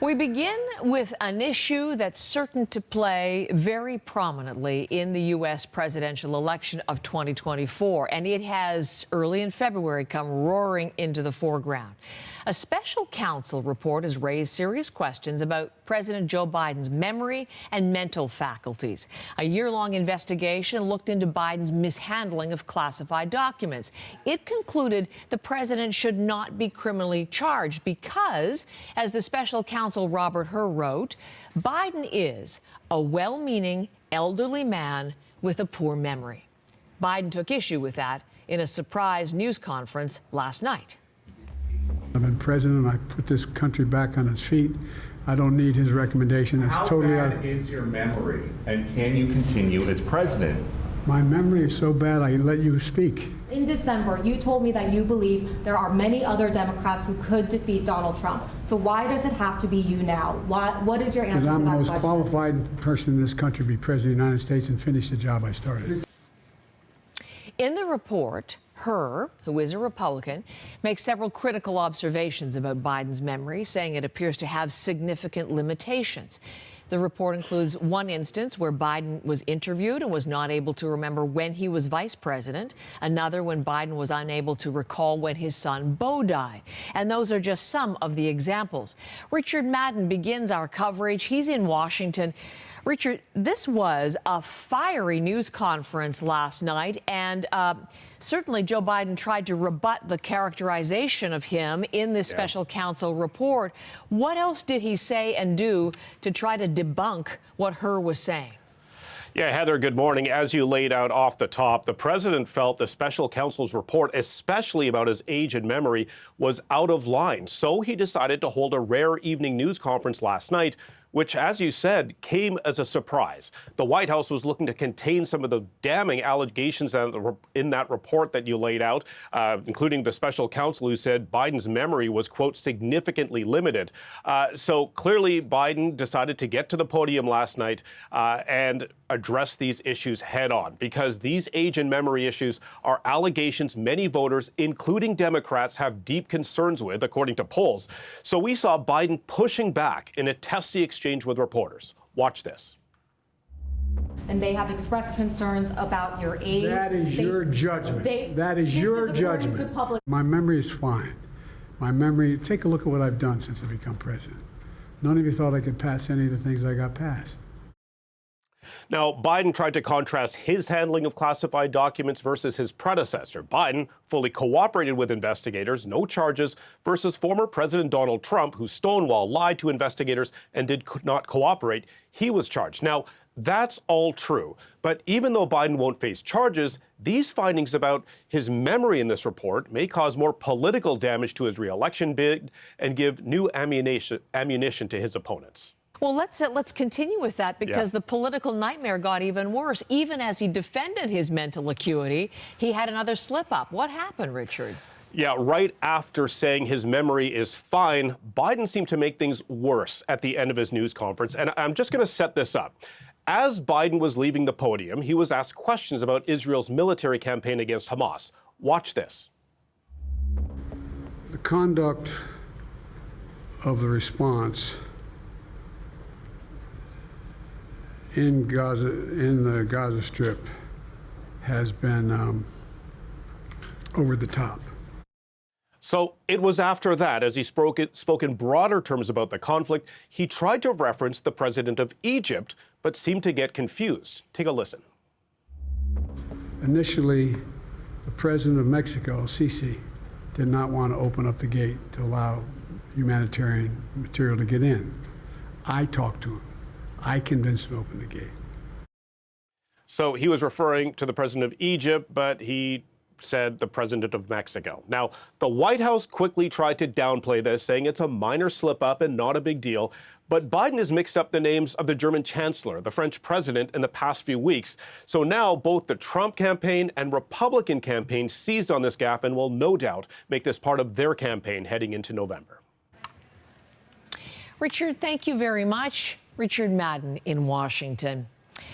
We begin with an issue that's certain to play very prominently in the U.S. presidential election of 2024, and it has, early in February, come roaring into the foreground. A special counsel report has raised serious questions about President Joe Biden's memory and mental faculties. A year-long investigation looked into Biden's mishandling of classified documents. It concluded the president should not be criminally charged because, as the special counsel Robert Hur wrote, Biden is a well-meaning elderly man with a poor memory. Biden took issue with that in a surprise news conference last night. I've been president. I put this country back on its feet. I don't need his recommendation. It's totally out. How bad is your memory, and can you continue as president? My memory is so bad, I let you speak. In December, you told me that you believe there are many other Democrats who could defeat Donald Trump. So why does it have to be you now? What is your answer to that question? Because I'm the most qualified person in this country to be president of the United States and finish the job I started. In the report, Hur, who is a Republican, makes several critical observations about Biden's memory, saying it appears to have significant limitations. The report includes one instance where Biden was interviewed and was not able to remember when he was vice president, another when Biden was unable to recall when his son Beau died. And those are just some of the examples. Richard Madden begins our coverage. He's in Washington. Richard, this was a fiery news conference last night, and certainly Joe Biden tried to rebut the characterization of him in this special counsel report. What else did he say and do to try to debunk what Hur was saying? Yeah, Heather, good morning. As you laid out off the top, the president felt the special counsel's report, especially about his age and memory, was out of line. So he decided to hold a rare evening news conference last night, which, as you said, came as a surprise. The White House was looking to contain some of the damning allegations in that report that you laid out, including the special counsel who said Biden's memory was, quote, significantly limited. So clearly Biden decided to get to the podium last night and address these issues head on, because these age and memory issues are allegations many voters, including Democrats, have deep concerns with, according to polls. So we saw Biden pushing back in a testy exchange with reporters. Watch this. And they have expressed concerns about your age. That is your judgment. That is your judgment. My memory is fine. My memory, take a look at what I've done since I become president. None of you thought I could pass any of the things I got passed. Now, Biden tried to contrast his handling of classified documents versus his predecessor. Biden fully cooperated with investigators, no charges, versus former President Donald Trump, who stonewalled, lied to investigators, and did not cooperate. He was charged. Now, that's all true. But even though Biden won't face charges, these findings about his memory in this report may cause more political damage to his re-election bid and give new ammunition to his opponents. Well, let's continue with that, because the political nightmare got even worse. Even as he defended his mental acuity, he had another slip-up. What happened, Richard? Yeah, right after saying his memory is fine, Biden seemed to make things worse at the end of his news conference. And I'm just going to set this up. As Biden was leaving the podium, he was asked questions about Israel's military campaign against Hamas. Watch this. The conduct of the response in Gaza, in the Gaza Strip, has been over the top. So it was after that, as he spoke in broader terms about the conflict, he tried to reference the president of Egypt, but seemed to get confused. Take a listen. Initially, the president of Mexico, el-Sisi, did not want to open up the gate to allow humanitarian material to get in. I talked to him. I convinced him to open the gate. So he was referring to the president of Egypt, but he said the president of Mexico. Now, the White House quickly tried to downplay this, saying it's a minor slip-up and not a big deal. But Biden has mixed up the names of the German chancellor, the French president, in the past few weeks. So now both the Trump campaign and Republican campaign seized on this gaffe and will no doubt make this part of their campaign heading into November. Richard, thank you very much. Richard Madden in Washington.